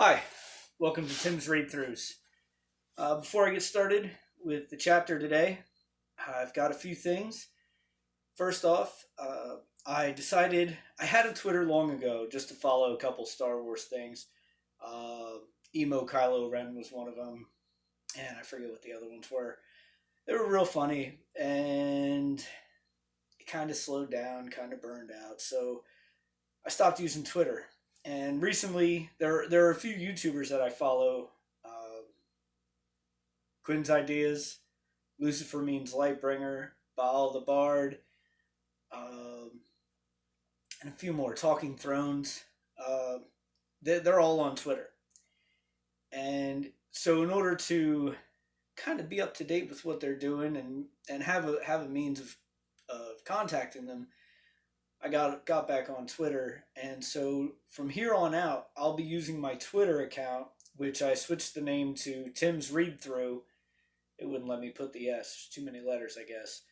Hi, welcome to Tim's Read Throughs. Before I get started with the chapter today, I've got a few things. First off, I decided I had a Twitter long ago just to follow a couple Star Wars things. Uh, Emo Kylo Ren was one of them, and I forget what the other ones were. They were real funny, and it kind of slowed down, kind of burned out. So I stopped using Twitter. And recently, there are a few YouTubers that I follow. Quinn's Ideas, Lucifer Means Lightbringer, Baal the Bard, um, and a few more. Talking Thrones. They're all on Twitter. And so, in order to kind of be up to date with what they're doing and have a means of contacting them, I got back on Twitter, and so from here on out, I'll be using my Twitter account, which I switched the name to Tim's Read Through. It wouldn't let me put the S. There's too many letters, I guess.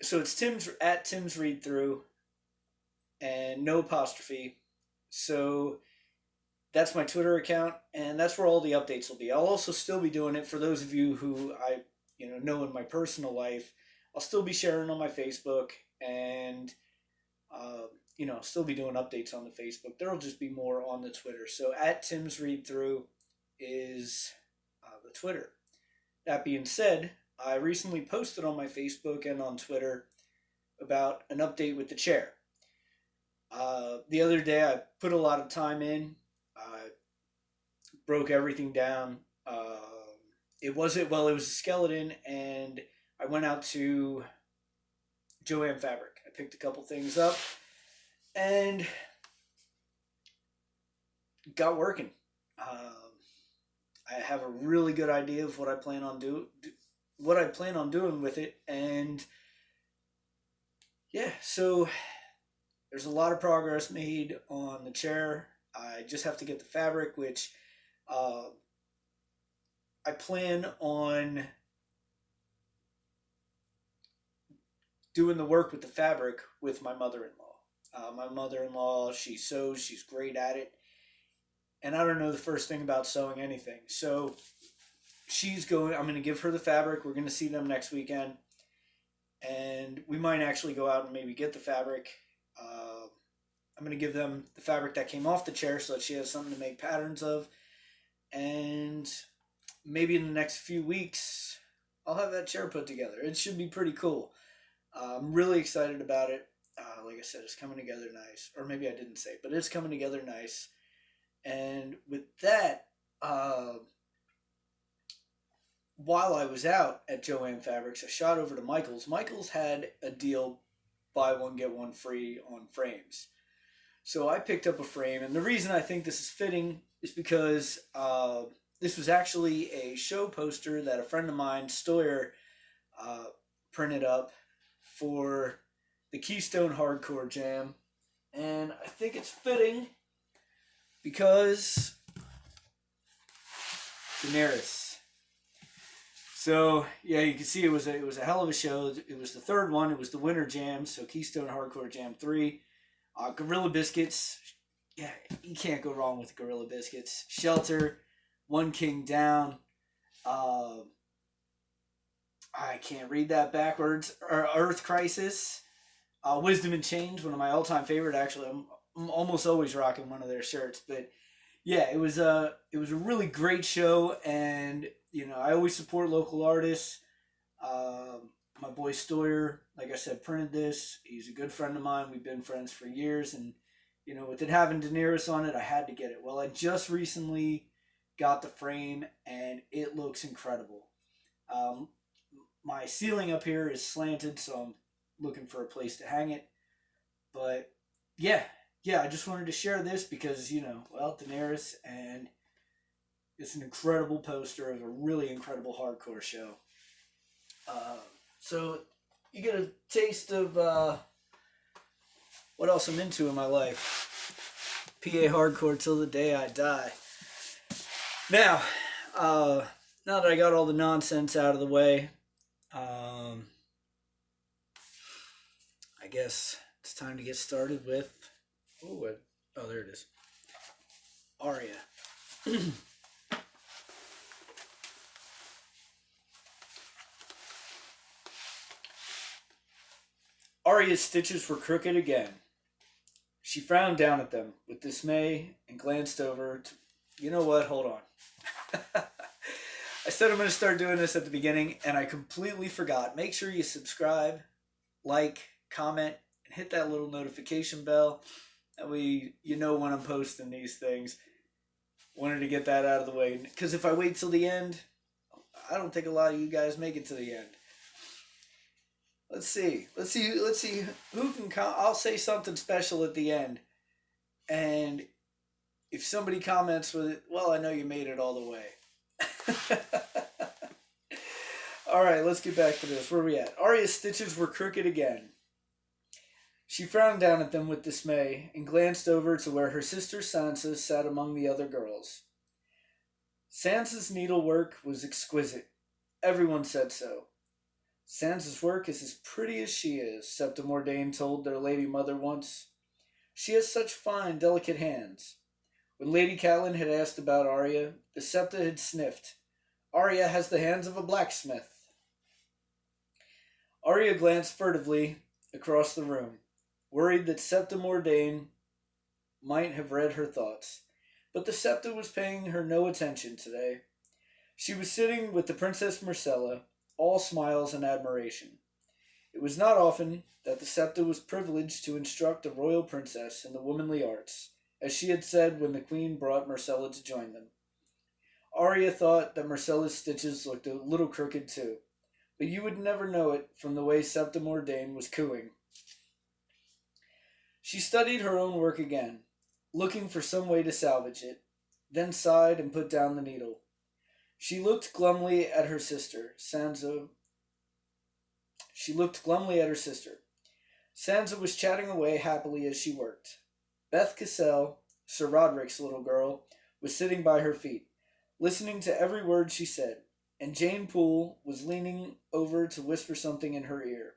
So it's Tim's Read Through, and no apostrophe. So that's my Twitter account, and that's where all the updates will be. I'll also still be doing it for those of you who I know in my personal life. I'll still be sharing on my Facebook and uh, still be doing updates on the Facebook. There'll just be more on the Twitter. So at Tim's Read Through is the Twitter. That being said, I recently posted on my Facebook and on Twitter about an update with the chair. The other day, I put a lot of time in. I broke everything down. It was a skeleton, and I went out to Joanne Fabric. I picked a couple things up and got working. I have a really good idea of what I plan on doing with it, and yeah, so there's a lot of progress made on the chair. I just have to get the fabric, which uh, I plan on doing the work with the fabric with my mother-in-law. My mother-in-law, she sews, she's great at it, and I don't know the first thing about sewing anything. So I'm going to give her the fabric. We're going to see them next weekend, and we might actually go out and maybe get the fabric. I'm going to give them the fabric that came off the chair so that she has something to make patterns of, and maybe in the next few weeks, I'll have that chair put together. It should be pretty cool. I'm really excited about it. Like I said, it's coming together nice. Or maybe I didn't say, but it's coming together nice. And with that, while I was out at Joanne Fabrics, I shot over to Michael's. Michael's had a deal buy one, get one free on frames. So I picked up a frame. And the reason I think this is fitting is because this was actually a show poster that a friend of mine, Stoyer, printed up for the Keystone Hardcore Jam. And I think it's fitting because Daenerys. So yeah, you can see it was a hell of a show. It was the third one. It was the Winter Jam. So Keystone Hardcore Jam 3. Gorilla Biscuits. Yeah, you can't go wrong with Gorilla Biscuits. Shelter. One King Down. I can't read that backwards. Earth Crisis. Wisdom and Change, one of my all-time favorite. Actually, I'm almost always rocking one of their shirts. But yeah, it was a really great show, and I always support local artists. My boy Stoyer, like I said, printed this. He's a good friend of mine. We've been friends for years, and with it having Daenerys on it, I had to get it. Well, I just recently got the frame, and it looks incredible. Um, my ceiling up here is slanted, so I'm looking for a place to hang it. But yeah, I just wanted to share this because Daenerys, and it's an incredible poster of a really incredible hardcore show. So you get a taste of what else I'm into in my life. PA hardcore till the day I die. Now, now that I got all the nonsense out of the way, I guess it's time to get started with. Oh, there it is. Arya. Arya's stitches were crooked again. She frowned down at them with dismay and glanced over to. You know what? Hold on. I said I'm going to start doing this at the beginning, and I completely forgot. Make sure you subscribe, like, comment, and hit that little notification bell. That way you know when I'm posting these things. Wanted to get that out of the way. Because if I wait till the end, I don't think a lot of you guys make it to the end. Let's see. Who can I'll say something special at the end. And if somebody comments with it, well, I know you made it all the way. All right, let's get back to this. Where are we at? Arya's stitches were crooked again. She frowned down at them with dismay and glanced over to where her sister Sansa sat among the other girls. Sansa's needlework was exquisite. Everyone said so. Sansa's work is as pretty as she is, Septa Mordane told their lady mother once. She has such fine, delicate hands. When Lady Catelyn had asked about Arya, the Septa had sniffed. Arya has the hands of a blacksmith. Arya glanced furtively across the room, worried that Septa Mordane might have read her thoughts. But the Septa was paying her no attention today. She was sitting with the Princess Myrcella, all smiles and admiration. It was not often that the Septa was privileged to instruct a royal princess in the womanly arts, as she had said when the Queen brought Myrcella to join them. Arya thought that Myrcella's stitches looked a little crooked too, but you would never know it from the way Septa Mordane was cooing. She studied her own work again, looking for some way to salvage it, then sighed and put down the needle. She looked glumly at her sister, Sansa. Sansa was chatting away happily as she worked. Beth Cassell, Sir Roderick's little girl, was sitting by her feet, listening to every word she said, and Jane Poole was leaning over to whisper something in her ear.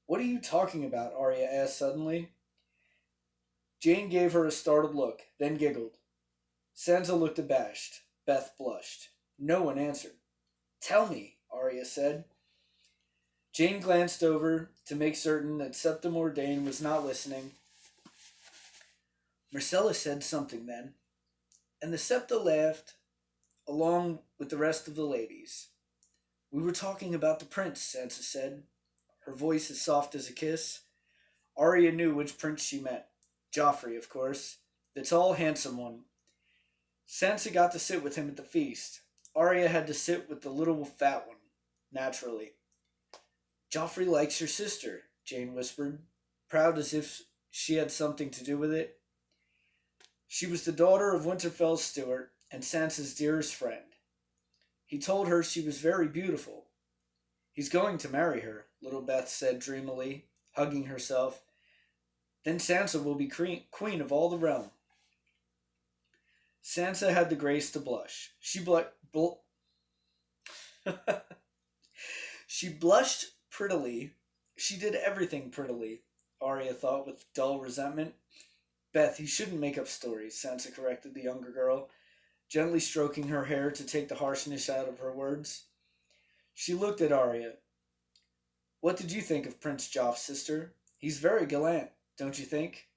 "What are you talking about?" Arya asked suddenly. Jane gave her a startled look, then giggled. Sansa looked abashed. Beth blushed. No one answered. "Tell me," Arya said. Jane glanced over to make certain that Septa Mordane was not listening. Myrcella said something then, and the Septa laughed along with the rest of the ladies. "We were talking about the prince," Sansa said, her voice as soft as a kiss. Arya knew which prince she meant. Joffrey, of course, the tall, handsome one. Sansa got to sit with him at the feast. Arya had to sit with the little, fat one, naturally. "Joffrey likes your sister," Jane whispered, proud as if she had something to do with it. She was the daughter of Winterfell's steward and Sansa's dearest friend. He told her she was very beautiful. "He's going to marry her," little Beth said dreamily, hugging herself. "Then Sansa will be queen of all the realm." Sansa had the grace to blush. She blushed prettily. She did everything prettily, Arya thought with dull resentment. "Beth, you shouldn't make up stories," Sansa corrected the younger girl, gently stroking her hair to take the harshness out of her words. She looked at Arya. "What did you think of Prince Joff's sister? He's very gallant, don't you think?"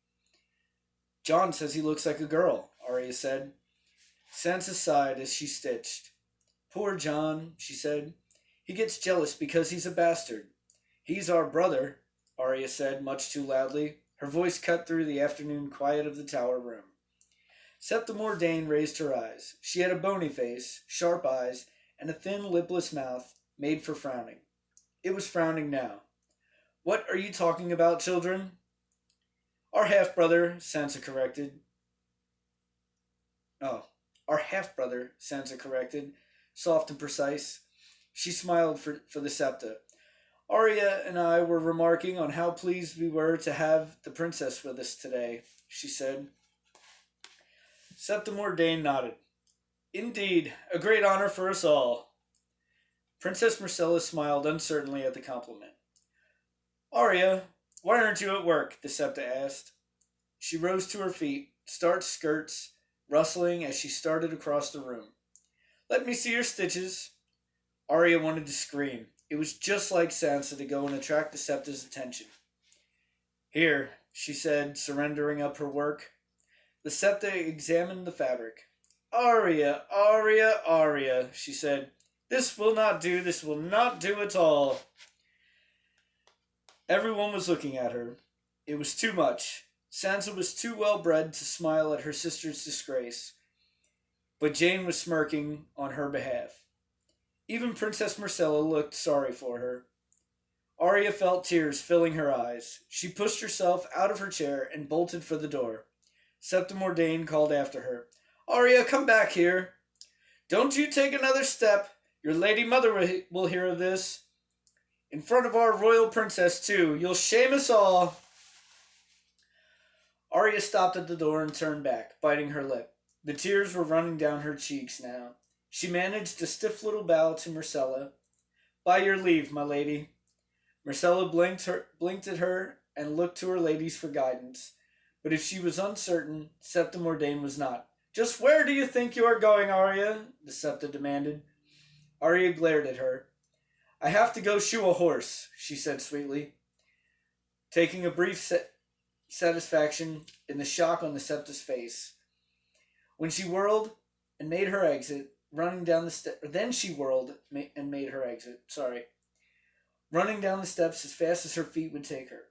"Jon says he looks like a girl," Arya said. Sansa sighed as she stitched. "Poor Jon," she said. "He gets jealous because he's a bastard." "He's our brother," Arya said, much too loudly. Her voice cut through the afternoon quiet of the tower room. Septa Mordane raised her eyes. She had a bony face, sharp eyes, and a thin, lipless mouth made for frowning. It was frowning now. "What are you talking about, children?" "Our half-brother," Sansa corrected. Our half-brother," Sansa corrected, soft and precise. She smiled for the Septa. "Arya and I were remarking on how pleased we were to have the princess with us today," she said. Septa Mordane nodded. "Indeed, a great honor for us all." Princess Myrcella smiled uncertainly at the compliment. "Arya, why aren't you at work?" the Septa asked. She rose to her feet, starched skirts, rustling as she started across the room. Let me see your stitches. Arya wanted to scream. It was just like Sansa to go and attract the Septa's attention. Here, she said, surrendering up her work. The Septa examined the fabric. Arya, Arya, Arya, she said. This will not do, this will not do at all. Everyone was looking at her. It was too much. Sansa was too well bred to smile at her sister's disgrace. But Jane was smirking on her behalf. Even Princess Myrcella looked sorry for her. Arya felt tears filling her eyes. She pushed herself out of her chair and bolted for the door. Septa Mordane called after her. Arya, come back here. Don't you take another step. Your lady mother will hear of this. In front of our royal princess, too. You'll shame us all. Arya stopped at the door and turned back, biting her lip. The tears were running down her cheeks now. She managed a stiff little bow to Myrcella. By your leave, my lady. Myrcella blinked at her and looked to her ladies for guidance. But if she was uncertain, Septa Mordane was not. Just where do you think you are going, Arya? The Septa demanded. Arya glared at her. I have to go shoe a horse, she said sweetly, taking a brief satisfaction in the shock on the Septa's face. When she whirled and made her exit, running down the steps. Then she whirled and made her exit. Running down the steps as fast as her feet would take her.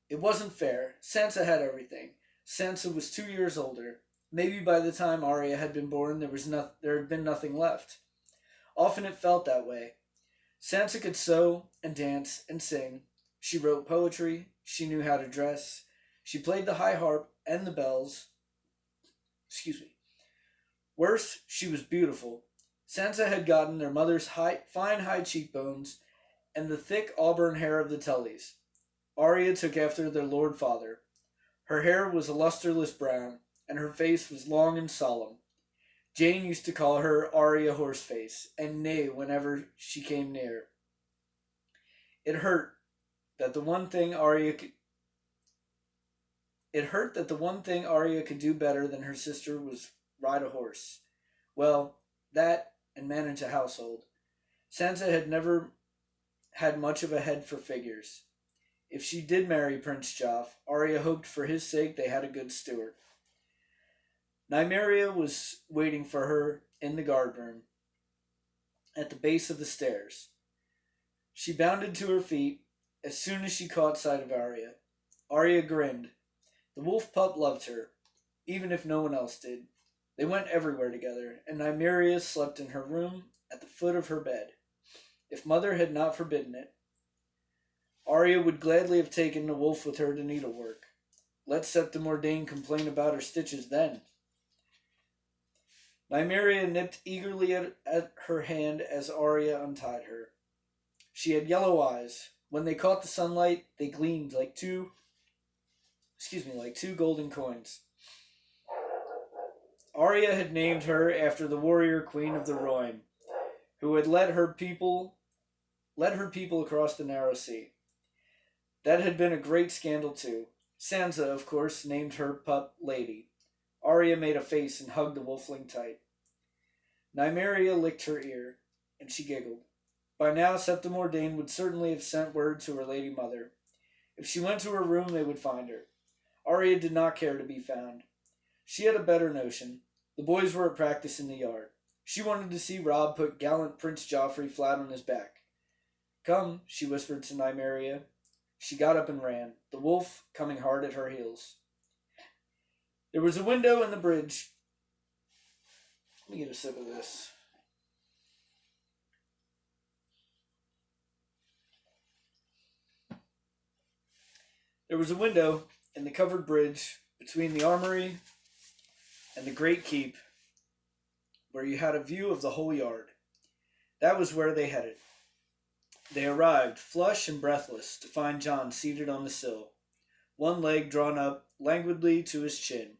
It wasn't fair. Sansa had everything. Sansa was 2 years older. Maybe by the time Arya had been born, there had been nothing left. Often it felt that way. Sansa could sew and dance and sing. She wrote poetry. She knew how to dress. She played the high harp and the bells. Worse, she was beautiful. Sansa had gotten their mother's fine high cheekbones and the thick auburn hair of the Tullys. Arya took after their lord father. Her hair was a lusterless brown, and her face was long and solemn. Jane used to call her Arya Horseface, and neigh whenever she came near. It hurt that the one thing Arya could do better than her sister was ride a horse. Well, that and manage a household. Sansa had never had much of a head for figures. If she did marry Prince Joff, Arya hoped for his sake they had a good steward. Nymeria was waiting for her in the guardroom, at the base of the stairs. She bounded to her feet as soon as she caught sight of Arya. Arya grinned. The wolf pup loved her, even if no one else did. They went everywhere together, and Nymeria slept in her room at the foot of her bed. If Mother had not forbidden it, Arya would gladly have taken the wolf with her to needlework. Let Septa Mordane complain about her stitches then. Nymeria nipped eagerly at her hand as Arya untied her. She had yellow eyes. When they caught the sunlight, they gleamed like two golden coins. Arya had named her after the warrior queen of the Rhoyne, who had led her people across the narrow sea. That had been a great scandal too. Sansa, of course, named her pup Lady. Arya made a face and hugged the wolfling tight. Nymeria licked her ear, and she giggled. By now, Septa Mordane would certainly have sent word to her lady mother. If she went to her room, they would find her. Arya did not care to be found. She had a better notion. The boys were at practice in the yard. She wanted to see Robb put gallant Prince Joffrey flat on his back. Come, she whispered to Nymeria. She got up and ran, the wolf coming hard at her heels. There was a window in the bridge. Let me get a sip of this. There was a window in the covered bridge between the armory and the great keep, where you had a view of the whole yard. That was where they headed. They arrived, flushed and breathless, to find Jon seated on the sill, one leg drawn up languidly to his chin.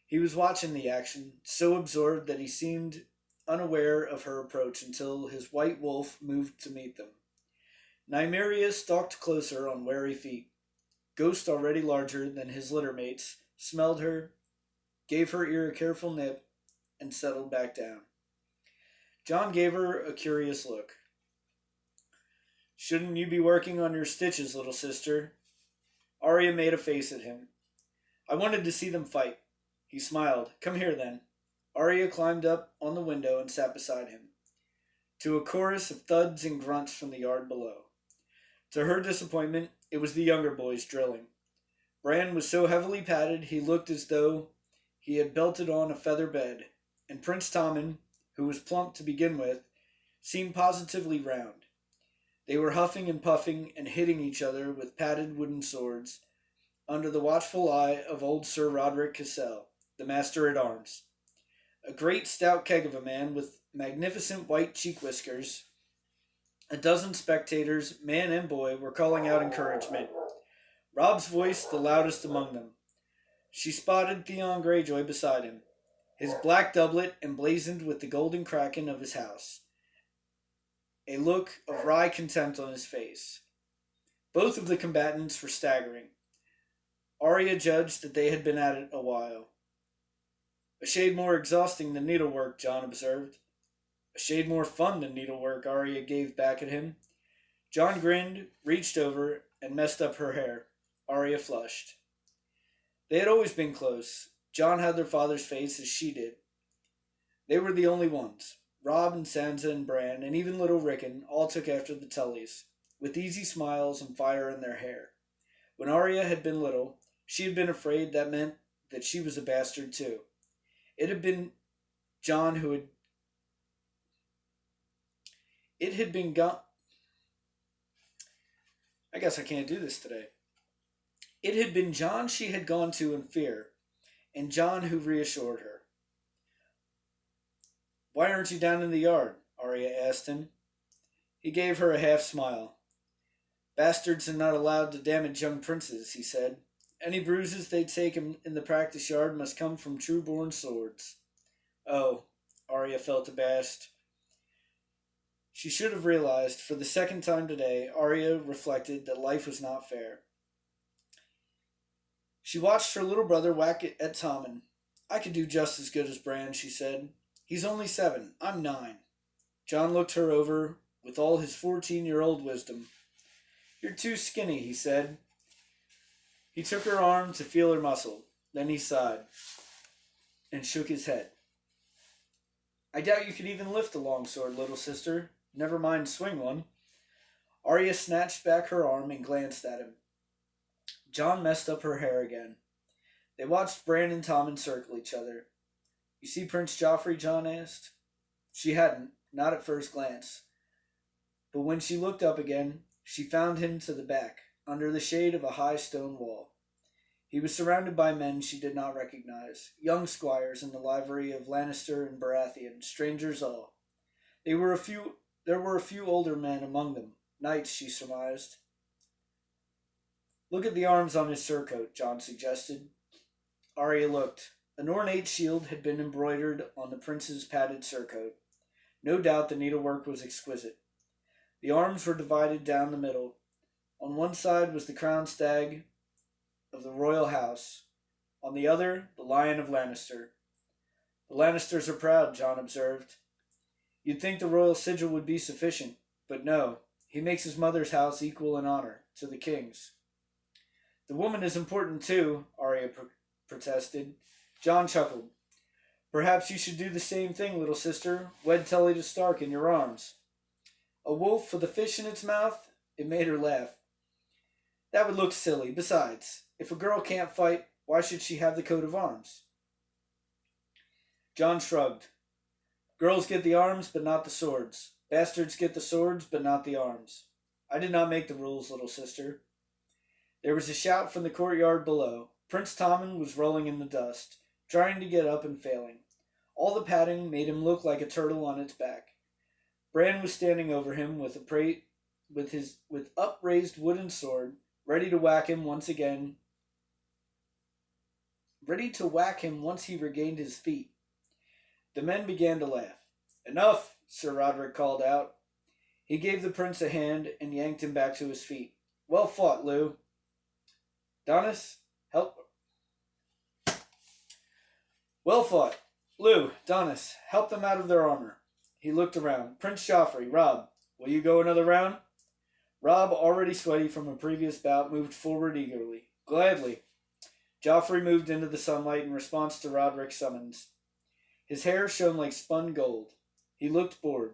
He was watching the action, so absorbed that he seemed unaware of her approach until his white wolf moved to meet them. Nymeria stalked closer on wary feet. Ghost already larger than his litter mates smelled her gave her ear a careful nip, and settled back down. John gave her a curious look. Shouldn't you be working on your stitches, little sister? Arya made a face at him. I wanted to see them fight. He smiled. Come here, then. Arya climbed up on the window and sat beside him, to a chorus of thuds and grunts from the yard below. To her disappointment, it was the younger boys drilling. Bran was so heavily padded he looked as though he had belted on a feather bed, and Prince Tommen, who was plump to begin with, seemed positively round. They were huffing and puffing and hitting each other with padded wooden swords, under the watchful eye of old Sir Roderick Cassel, the master-at-arms. A great stout keg of a man with magnificent white cheek whiskers. A dozen spectators, man and boy, were calling out encouragement. Rob's voice the loudest among them. She spotted Theon Greyjoy beside him, his black doublet emblazoned with the golden kraken of his house, a look of wry contempt on his face. Both of the combatants were staggering. Arya judged that they had been at it a while. A shade more exhausting than needlework, John observed. A shade more fun than needlework, Arya gave back at him. John grinned, reached over, and messed up her hair. Arya flushed. They had always been close. John had their father's face as she did. They were the only ones. Robb and Sansa and Bran, and even little Rickon, all took after the Tullys, with easy smiles and fire in their hair. When Arya had been little, she had been afraid that meant that she was a bastard too. It had been John who had... It had been gone... I guess I can't do this today. It had been John she had gone to in fear, and John who reassured her. Why aren't you down in the yard? Arya asked him. He gave her a half smile. Bastards are not allowed to damage young princes, he said. Any bruises they take in the practice yard must come from true-born swords. Oh, Arya felt abashed. She should have realized, for the second time today, Arya reflected that life was not fair. She watched her little brother whack at Tommen. I could do just as good as Bran, she said. He's only 7. I'm 9. John looked her over with all his 14-year-old wisdom. You're too skinny, he said. He took her arm to feel her muscle. Then he sighed and shook his head. I doubt you could even lift a longsword, little sister. Never mind swing one. Arya snatched back her arm and glanced at him. John messed up her hair again. They watched Bran and Tommen circle each other. You see Prince Joffrey? John asked. She hadn't, not at first glance. But when she looked up again, she found him to the back, under the shade of a high stone wall. He was surrounded by men she did not recognize, young squires in the livery of Lannister and Baratheon, strangers all. There were a few older men among them, knights, she surmised. Look at the arms on his surcoat, John suggested. Arya looked. An ornate shield had been embroidered on the prince's padded surcoat. No doubt the needlework was exquisite. The arms were divided down the middle. On one side was the crowned stag of the royal house. On the other, the lion of Lannister. The Lannisters are proud, John observed. You'd think the royal sigil would be sufficient, but no. He makes his mother's house equal in honor to the king's. The woman is important too, Arya protested. John chuckled. Perhaps you should do the same thing, little sister. Wed Tully to Stark in your arms. A wolf with a fish in its mouth? It made her laugh. That would look silly. Besides, if a girl can't fight, why should she have the coat of arms? John shrugged. Girls get the arms, but not the swords. Bastards get the swords, but not the arms. I did not make the rules, little sister. There was a shout from the courtyard below. Prince Tommen was rolling in the dust, trying to get up and failing. All the padding made him look like a turtle on its back. Bran was standing over him with upraised wooden sword, ready to whack him once he regained his feet. The men began to laugh. Enough, Sir Roderick called out. He gave the prince a hand and yanked him back to his feet. Well fought, Lew. Donis, help. Well fought. Lou, Donis, help them out of their armor. He looked around. Prince Joffrey, Robb, will you go another round? Robb, already sweaty from a previous bout, moved forward eagerly. Gladly. Joffrey moved into the sunlight in response to Roderick's summons. His hair shone like spun gold. He looked bored.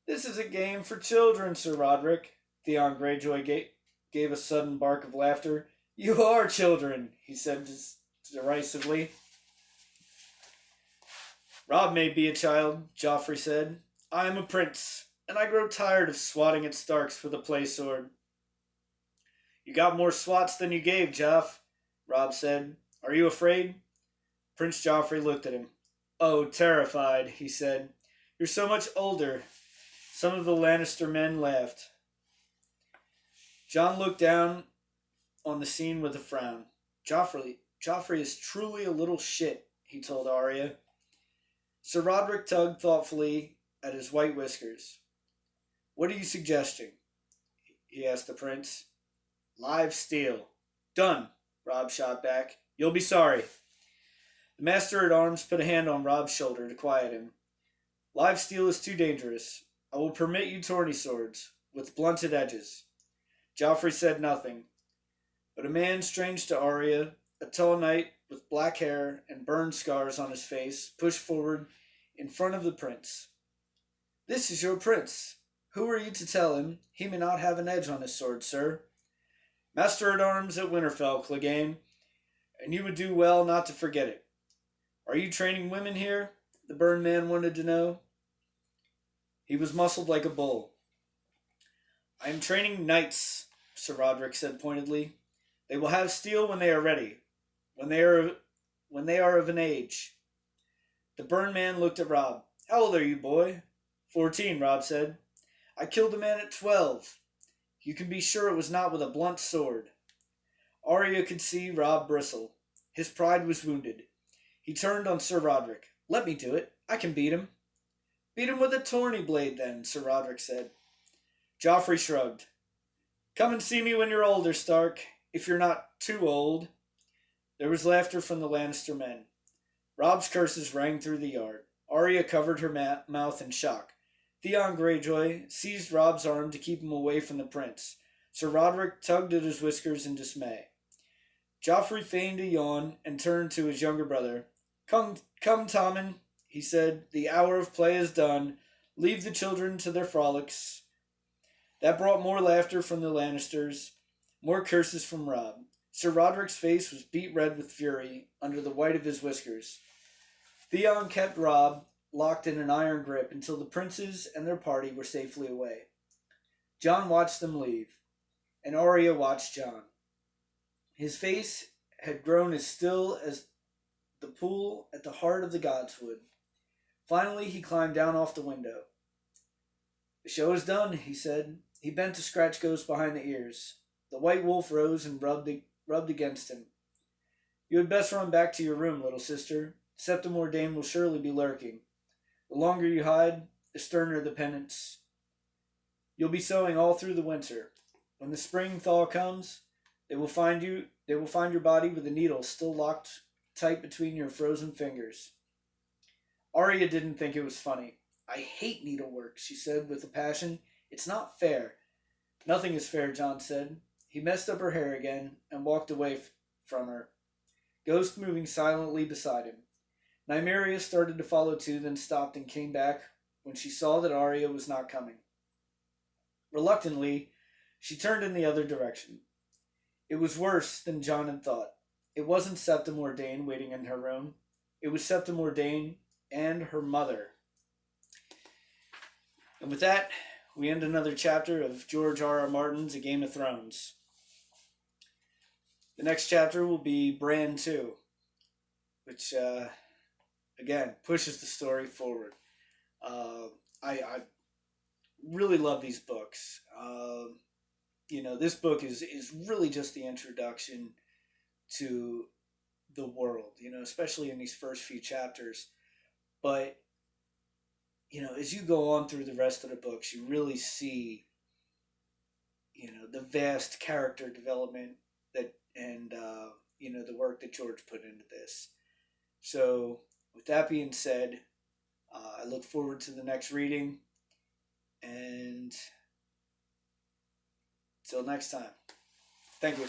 This is a game for children, Sir Roderick. Theon Greyjoy gave a sudden bark of laughter. You are children, he said derisively. Robb may be a child, Joffrey said. I am a prince, and I grow tired of swatting at Starks with a play sword. You got more swats than you gave, Joff, Robb said. Are you afraid? Prince Joffrey looked at him. Oh, terrified, he said. You're so much older. Some of the Lannister men laughed. Jon looked down on the scene with a frown. Joffrey is truly a little shit, he told Arya. Sir Roderick tugged thoughtfully at his white whiskers. What are you suggesting? He asked the prince. Live steel. Done, Robb shot back. You'll be sorry. The master-at-arms put a hand on Robb's shoulder to quiet him. Live steel is too dangerous. I will permit you tourney swords, with blunted edges. Joffrey said nothing, but a man strange to Arya, a tall knight with black hair and burned scars on his face, pushed forward in front of the prince. This is your prince. Who are you to tell him he may not have an edge on his sword, sir? Master-at-arms at Winterfell, Clegane, and you would do well not to forget it. Are you training women here? The burned man wanted to know. He was muscled like a bull. I am training knights, Sir Roderick said pointedly. They will have steel when they are ready, when they are of an age. The burned man looked at Robb. How old are you, boy? 14, Robb said. I killed a man at 12. You can be sure it was not with a blunt sword. Arya could see Robb bristle. His pride was wounded. He turned on Sir Roderick. Let me do it. I can beat him. Beat him with a tourney blade, then, Sir Roderick said. Joffrey shrugged. Come and see me when you're older, Stark, if you're not too old. There was laughter from the Lannister men. Robb's curses rang through the yard. Arya covered her mouth in shock. Theon Greyjoy seized Robb's arm to keep him away from the prince. Sir Roderick tugged at his whiskers in dismay. Joffrey feigned a yawn and turned to his younger brother. Come, Tommen, he said. The hour of play is done. Leave the children to their frolics. That brought more laughter from the Lannisters, more curses from Robb. Sir Roderick's face was beet red with fury under the white of his whiskers. Theon kept Robb locked in an iron grip until the princes and their party were safely away. Jon watched them leave, and Arya watched Jon. His face had grown as still as the pool at the heart of the godswood. Finally, he climbed down off the window. The show is done, he said. He bent to scratch Ghost behind the ears. The white wolf rose and rubbed against him. You had best run back to your room, little sister. Septim Ordain will surely be lurking. The longer you hide, the sterner the penance. You'll be sowing all through the winter. When the spring thaw comes, they will find your body with the needle still locked tight between your frozen fingers. Arya didn't think it was funny. I hate needlework, she said with a passion. It's not fair. Nothing is fair, Jon said. He messed up her hair again and walked away from her, Ghost moving silently beside him. Nymeria started to follow too, then stopped and came back when she saw that Arya was not coming. Reluctantly, she turned in the other direction. It was worse than Jon had thought. It wasn't Septim Ordain waiting in her room. It was Septim Ordain and her mother. And with that, we end another chapter of George R. R. Martin's A Game of Thrones. The next chapter will be Bran 2, which, again, pushes the story forward. I really love these books. This book is really just the introduction to the world, especially in these first few chapters. But, as you go on through the rest of the books, you really see, the vast character development and the work that George put into this. So, With that being said, I look forward to the next reading, and till next time, thank you.